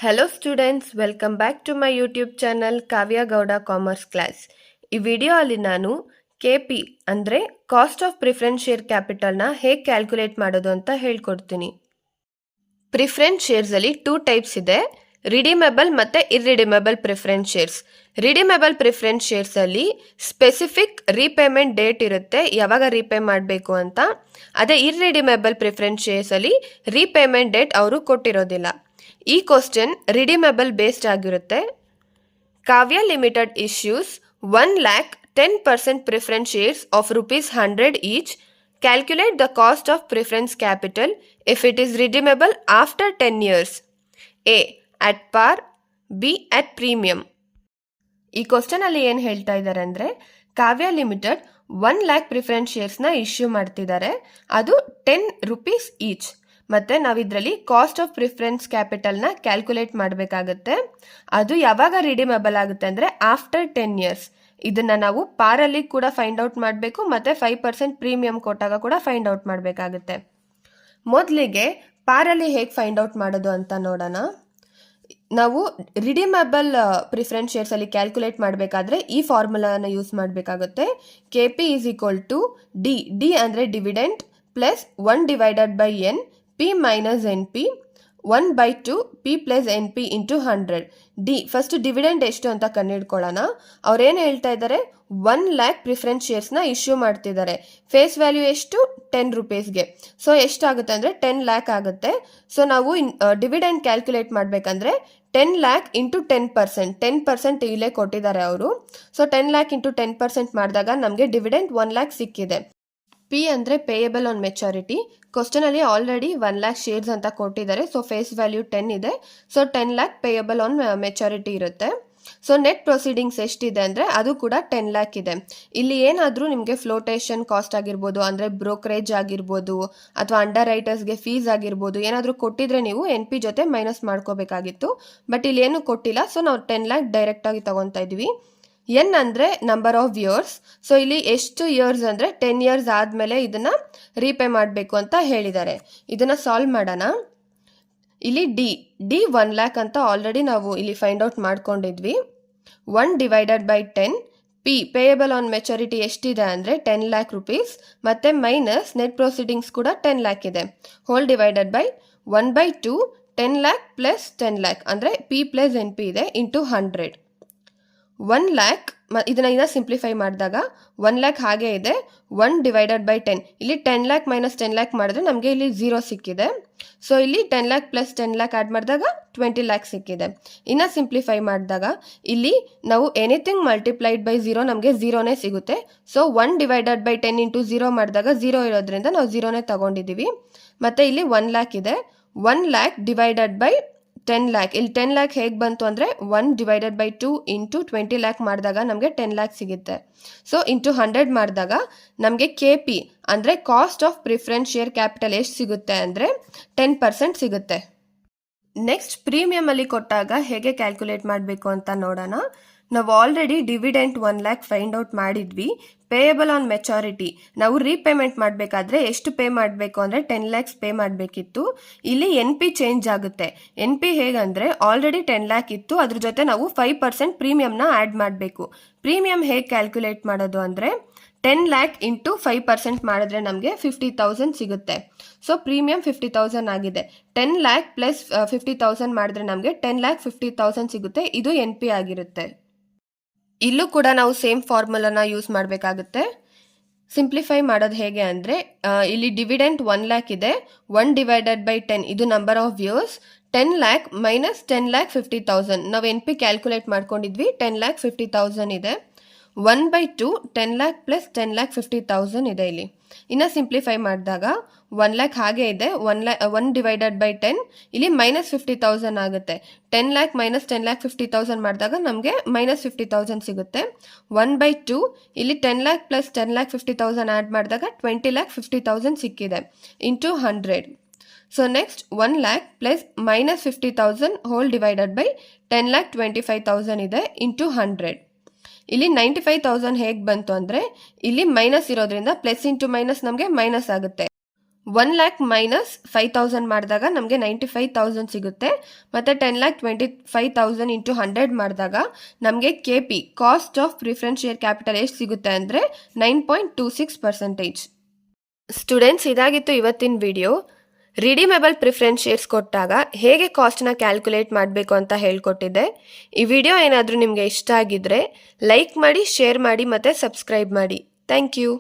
Hello students, welcome back to my YouTube channel Kavya Gowda commerce class. ಈ video ಅಲ್ಲಿ ನಾನು KP ಅಂದರೆ ಕಾಸ್ಟ್ ಆಫ್ ಪ್ರಿಫರೆನ್ಸ್ ಶೇರ್ ಕ್ಯಾಪಿಟಲ್ನ ಹೇಗೆ ಕ್ಯಾಲ್ಕುಲೇಟ್ ಮಾಡೋದು ಅಂತ ಹೇಳ್ಕೊಡ್ತೀನಿ. ಪ್ರಿಫರೆನ್ಸ್ ಶೇರ್ಸಲ್ಲಿ 2 ಟೈಪ್ಸ್ ಇದೆ, ರಿಡೀಮೇಬಲ್ ಮತ್ತು irredeemable preference shares. Redeemable preference ಶೇರ್ಸಲ್ಲಿ ಸ್ಪೆಸಿಫಿಕ್ ರೀಪೇಮೆಂಟ್ ಡೇಟ್ ಇರುತ್ತೆ, ಯಾವಾಗ ರೀಪೇ ಮಾಡಬೇಕು ಅಂತ. ಅದೇ ಇರ್ರಿಡೀಮೇಬಲ್ ಪ್ರಿಫರೆನ್ಸ್ ಶೇರ್ಸಲ್ಲಿ ರೀಪೇಮೆಂಟ್ ಡೇಟ್ ಅವರು ಕೊಟ್ಟಿರೋದಿಲ್ಲ. ಈ ಕ್ವಶನ್ ರಿಡೀಮೇಬಲ್ ಬೇಸ್ಡ್ ಆಗಿರುತ್ತೆ. Kavya limited issues 1,10% preference shares of ₹100 each. Calculate the cost of preference capital if it is redeemable after 10 years. A at par, B at premium. ಈ ಕ್ವಶನ್ ಅಲ್ಲಿ ಏನು ಹೇಳ್ತಾ ಇದ್ದಾರೆ ಅಂದರೆ, ಕಾವ್ಯ ಲಿಮಿಟೆಡ್ 1,00,000 ಪ್ರಿಫರೆನ್ಸ್ ಶೇರ್ಸ್ನ ಇಶ್ಯೂ ಮಾಡ್ತಿದ್ದಾರೆ, ಅದು ₹10 ಈಚ್. ಮತ್ತು ನಾವಿದ್ರಲ್ಲಿ ಕಾಸ್ಟ್ ಆಫ್ ಪ್ರಿಫರೆನ್ಸ್ ಕ್ಯಾಪಿಟಲ್ನ ಕ್ಯಾಲ್ಕುಲೇಟ್ ಮಾಡಬೇಕಾಗತ್ತೆ. ಅದು ಯಾವಾಗ ರಿಡೀಮೇಬಲ್ ಆಗುತ್ತೆ ಅಂದರೆ ಆಫ್ಟರ್ 10 years. ಇದನ್ನು ನಾವು ಪಾರಲ್ಲಿ ಕೂಡ ಫೈಂಡ್ ಔಟ್ ಮಾಡಬೇಕು ಮತ್ತು 5% ಪ್ರೀಮಿಯಂ ಕೊಟ್ಟಾಗ ಕೂಡ ಫೈಂಡ್ ಔಟ್ ಮಾಡಬೇಕಾಗುತ್ತೆ. ಮೊದಲಿಗೆ ಪಾರಲ್ಲಿ ಹೇಗೆ ಫೈಂಡ್ ಔಟ್ ಮಾಡೋದು ಅಂತ ನೋಡೋಣ. ನಾವು ರಿಡೀಮೇಬಲ್ ಪ್ರಿಫರೆನ್ಸ್ ಶೇರ್ಸಲ್ಲಿ ಕ್ಯಾಲ್ಕುಲೇಟ್ ಮಾಡಬೇಕಾದ್ರೆ ಈ ಫಾರ್ಮುಲಾನ ಯೂಸ್ ಮಾಡಬೇಕಾಗುತ್ತೆ. KP = ಡಿ ಅಂದರೆ dividend plus 1/n, P minus NP, 1/2 P plus NP into 100. D first dividend ಎಷ್ಟು ಅಂತ ಕಂಡುಹಿಡ್ಕೊಳ್ಳೋಣ. ಅವ್ರೇನು ಹೇಳ್ತಾ ಇದ್ದಾರೆ, 1,00,000 ಪ್ರಿಫರೆನ್ಸ್ ಶೇರ್ಸ್ನ ಇಶ್ಯೂ ಮಾಡ್ತಿದ್ದಾರೆ. ಫೇಸ್ ವ್ಯಾಲ್ಯೂ ಎಷ್ಟು? ₹10ಗೆ. ಸೊ ಎಷ್ಟಾಗುತ್ತೆ ಅಂದರೆ 10 lakh ಆಗುತ್ತೆ. ಸೊ ನಾವು ಡಿವಿಡೆಂಡ್ ಕ್ಯಾಲ್ಕುಲೇಟ್ ಮಾಡಬೇಕಂದ್ರೆ 10 lakh ಇಂಟು 10%. 10% ಇಲ್ಲೇ ಕೊಟ್ಟಿದ್ದಾರೆ ಅವರು. ಸೊ 10 lakh ಇಂಟು 10% ಮಾಡಿದಾಗ ನಮಗೆ ಡಿವಿಡೆಂಡ್ 1 lakh ಸಿಕ್ಕಿದೆ. P ಅಂದರೆ ಪೇಯಬಲ್ ಆನ್ ಮೆಚುರಿಟಿ. ಕ್ವಶನಲ್ಲಿ ಆಲ್ರೆಡಿ 1 lakh ಶೇರ್ಸ್ ಅಂತ ಕೊಟ್ಟಿದ್ದಾರೆ. ಸೊ ಫೇಸ್ ವ್ಯಾಲ್ಯೂ 10 ಇದೆ. So 10 lakh payable on maturity ಇರುತ್ತೆ. ಸೊ ನೆಟ್ ಪ್ರೊಸೀಡಿಂಗ್ಸ್ ಎಷ್ಟಿದೆ ಅಂದರೆ ಅದು ಕೂಡ 10 lakh ಇದೆ. ಇಲ್ಲಿ ಏನಾದರೂ ನಿಮಗೆ ಫ್ಲೋಟೇಷನ್ ಕಾಸ್ಟ್ ಆಗಿರ್ಬೋದು, ಅಂದರೆ ಬ್ರೋಕರೇಜ್ ಆಗಿರ್ಬೋದು, ಅಥವಾ ಅಂಡರ್ ರೈಟರ್ಸ್ಗೆ ಫೀಸ್ ಆಗಿರ್ಬೋದು, ಏನಾದರೂ ಕೊಟ್ಟಿದ್ರೆ ನೀವು NP ಜೊತೆ ಮೈನಸ್ ಮಾಡ್ಕೋಬೇಕಾಗಿತ್ತು. ಬಟ್ ಇಲ್ಲಿ ಏನು ಕೊಟ್ಟಿಲ್ಲ. ಸೊ ನಾವು 10 lakh ಡೈರೆಕ್ಟಾಗಿ ತೊಗೊತಾ ಇದ್ವಿ. ಎನ್ ಅಂದರೆ ನಂಬರ್ ಆಫ್ ಇಯರ್ಸ್. ಸೊ ಇಲ್ಲಿ ಎಷ್ಟು ಇಯರ್ಸ್ ಅಂದರೆ 10 years ಆದಮೇಲೆ ಇದನ್ನು ರೀಪೇ ಮಾಡಬೇಕು ಅಂತ ಹೇಳಿದ್ದಾರೆ. ಇದನ್ನು ಸಾಲ್ವ್ ಮಾಡೋಣ. ಇಲ್ಲಿ ಡಿ 1 lakh ಅಂತ ಆಲ್ರೆಡಿ ನಾವು ಇಲ್ಲಿ ಫೈಂಡ್ ಔಟ್ ಮಾಡ್ಕೊಂಡಿದ್ವಿ. 1/10. P ಪೇಯಬಲ್ ಆನ್ ಮೆಚುರಿಟಿ ಎಷ್ಟಿದೆ ಅಂದರೆ 10 lakh rupees, ಮತ್ತು ಮೈನಸ್ ನೆಟ್ ಪ್ರೊಸೀಡಿಂಗ್ಸ್ ಕೂಡ 10 lakh ಇದೆ. Whole divided by 1/2 10 lakh plus 10 lakh ಅಂದರೆ P ಪ್ಲಸ್ NP ಇದೆ ಇಂಟು 100. 1 lakh ಇದನ್ನ ಸಿಂಪ್ಲಿಫೈ ಮಾಡಿದಾಗ 1 lakh ಹಾಗೆ ಇದೆ. 1/10. ಇಲ್ಲಿ 10 lakh ಮೈನಸ್ 10 lakh ಮಾಡಿದ್ರೆ ನಮಗೆ ಇಲ್ಲಿ 0 ಸಿಕ್ಕಿದೆ. ಸೊ ಇಲ್ಲಿ 10 lakh ಪ್ಲಸ್ 10 lakh ಆ್ಯಡ್ ಮಾಡಿದಾಗ 20 lakh ಸಿಕ್ಕಿದೆ. ಇನ್ನು ಸಿಂಪ್ಲಿಫೈ ಮಾಡಿದಾಗ ಇಲ್ಲಿ ನಾವು ಎನಿಥಿಂಗ್ ಮಲ್ಟಿಪ್ಲೈಡ್ ಬೈ 0 ನಮಗೆ 0ನೇ ಸಿಗುತ್ತೆ. ಸೊ 1/10 ಇಂಟು 0 ಮಾಡಿದಾಗ 0 ಇರೋದ್ರಿಂದ ನಾವು 0ನೇ ತಗೊಂಡಿದ್ದೀವಿ. ಮತ್ತು ಇಲ್ಲಿ 1 lakh ಇದೆ. 1 lakh ಡಿವೈಡೆಡ್ ಬೈ 10 lakh. ಇಲ್ಲಿ 10 lakh ಹೇಗೆ ಬಂತು ಅಂದರೆ 1/2 ಇಂಟು 20 lakh ಮಾಡಿದಾಗ ನಮಗೆ 10 lakh ಸಿಗುತ್ತೆ. ಸೊ ಇಂಟು 100 ಮಾಡಿದಾಗ ನಮಗೆ KP ಅಂದರೆ cost of preference share capital ಎಷ್ಟು ಸಿಗುತ್ತೆ ಅಂದರೆ 10% ಸಿಗುತ್ತೆ. ನೆಕ್ಸ್ಟ್ ಪ್ರೀಮಿಯಮಲ್ಲಿ ಕೊಟ್ಟಾಗ ಹೇಗೆ ಕ್ಯಾಲ್ಕುಲೇಟ್ ಮಾಡಬೇಕು ಅಂತ ನೋಡೋಣ. ನಾವು already dividend 1 lakh find out ಮಾಡಿದ್ವಿ. ಪೇಯಬಲ್ ಆನ್ ಮೆಚುರಿಟಿ ನಾವು ರೀಪೇಮೆಂಟ್ ಮಾಡಬೇಕಾದ್ರೆ ಎಷ್ಟು ಪೇ ಮಾಡಬೇಕು ಅಂದರೆ 10 lakhs ಪೇ ಮಾಡಬೇಕಿತ್ತು. ಇಲ್ಲಿ NP ಚೇಂಜ್ ಆಗುತ್ತೆ. NP ಹೇಗಂದರೆ ಆಲ್ರೆಡಿ 10 lakh ಇತ್ತು, ಅದ್ರ ಜೊತೆ ನಾವು 5% ಪ್ರೀಮಿಯಮ್ನ ಆ್ಯಡ್ ಮಾಡಬೇಕು. ಪ್ರೀಮಿಯಮ್ ಹೇಗೆ ಕ್ಯಾಲ್ಕುಲೇಟ್ ಮಾಡೋದು ಅಂದರೆ 10 lakh ಇಂಟು 5% ಮಾಡಿದ್ರೆ ನಮಗೆ 50,000 ಸಿಗುತ್ತೆ. ಸೊ ಪ್ರೀಮಿಯಮ್ 50,000 ಆಗಿದೆ. 10 lakh ಪ್ಲಸ್ 50,000 ಮಾಡಿದ್ರೆ ನಮಗೆ 10 lakh 50,000 ಸಿಗುತ್ತೆ. ಇದು NP ಆಗಿರುತ್ತೆ. ಇಲ್ಲೂ ಕೂಡ ನಾವು ಸೇಮ್ ಫಾರ್ಮುಲಾನ ಯೂಸ್ ಮಾಡಬೇಕಾಗುತ್ತೆ. ಸಿಂಪ್ಲಿಫೈ ಮಾಡೋದು ಹೇಗೆ ಅಂದರೆ ಇಲ್ಲಿ ಡಿವಿಡೆಂಟ್ 1 lakh ಇದೆ. 1/10 ಇದು number of years. 10 lakh minus 10 lakh 50,000 ನಾವು NP ಕ್ಯಾಲ್ಕುಲೇಟ್ ಮಾಡ್ಕೊಂಡಿದ್ವಿ. 10 lakh 50,000 ಇದೆ. 1/2 10 lakh ಪ್ಲಸ್ 10 lakh 50,000 ಇದೆ ಇಲ್ಲಿ. ಇನ್ನು ಸಿಂಪ್ಲಿಫೈ ಮಾಡಿದಾಗ 1 lakh ಹಾಗೆ ಇದೆ. 1/10 ಇಲ್ಲಿ ಮೈನಸ್ 50,000 ಆಗುತ್ತೆ. 10 lakh ಮೈನಸ್ 10 lakh 50,000 ಮಾಡಿದಾಗ ನಮಗೆ ಮೈನಸ್ 50,000 ಸಿಗುತ್ತೆ. 1/2 ಇಲ್ಲಿ 10 lakh ಪ್ಲಸ್ 10 lakh 50,000 ಆ್ಯಡ್ ಮಾಡಿದಾಗ 20 lakh 50,000 ಸಿಕ್ಕಿದೆ into 100. So next 1 lakh plus minus 50,000 whole divided by 10 lakh 25,000 ಇದೆ ಇಂಟು 100. ಇಲ್ಲಿ 95,000 ಹೇಗೆ ಬಂತು ಅಂದರೆ ಇಲ್ಲಿ ಮೈನಸ್ ಇರೋದ್ರಿಂದ ಪ್ಲಸ್ ಇಂಟು ಮೈನಸ್ ನಮಗೆ ಮೈನಸ್ ಆಗುತ್ತೆ. 1 ಲ್ಯಾಕ್ ಮೈನಸ್ 5,000 ಮಾಡಿದಾಗ ನಮಗೆ 95,000 ಸಿಗುತ್ತೆ. ಮತ್ತು 10,25,000 ಇಂಟು 100 ಮಾಡಿದಾಗ ನಮಗೆ KP cost of preference share capital ಎಷ್ಟು ಸಿಗುತ್ತೆ ಅಂದರೆ 9.26%. ಸ್ಟೂಡೆಂಟ್ಸ್, ಇದಾಗಿತ್ತು ಇವತ್ತಿನ ವಿಡಿಯೋ. ರಿಡೀಮೇಬಲ್ ಪ್ರಿಫರೆನ್ಸ್ ಶೇರ್ಸ್ ಕೊಟ್ಟಾಗ ಹೇಗೆ ಕಾಸ್ಟ್ನ ಕ್ಯಾಲ್ಕುಲೇಟ್ ಮಾಡಬೇಕು ಅಂತ ಹೇಳ್ಕೊಟ್ಟಿದ್ದೆ. ಈ ವಿಡಿಯೋ ಏನಾದರೂ ನಿಮಗೆ ಇಷ್ಟ ಆಗಿದ್ದರೆ ಲೈಕ್ ಮಾಡಿ, ಶೇರ್ ಮಾಡಿ ಮತ್ತು ಸಬ್ಸ್ಕ್ರೈಬ್ ಮಾಡಿ. Thank you.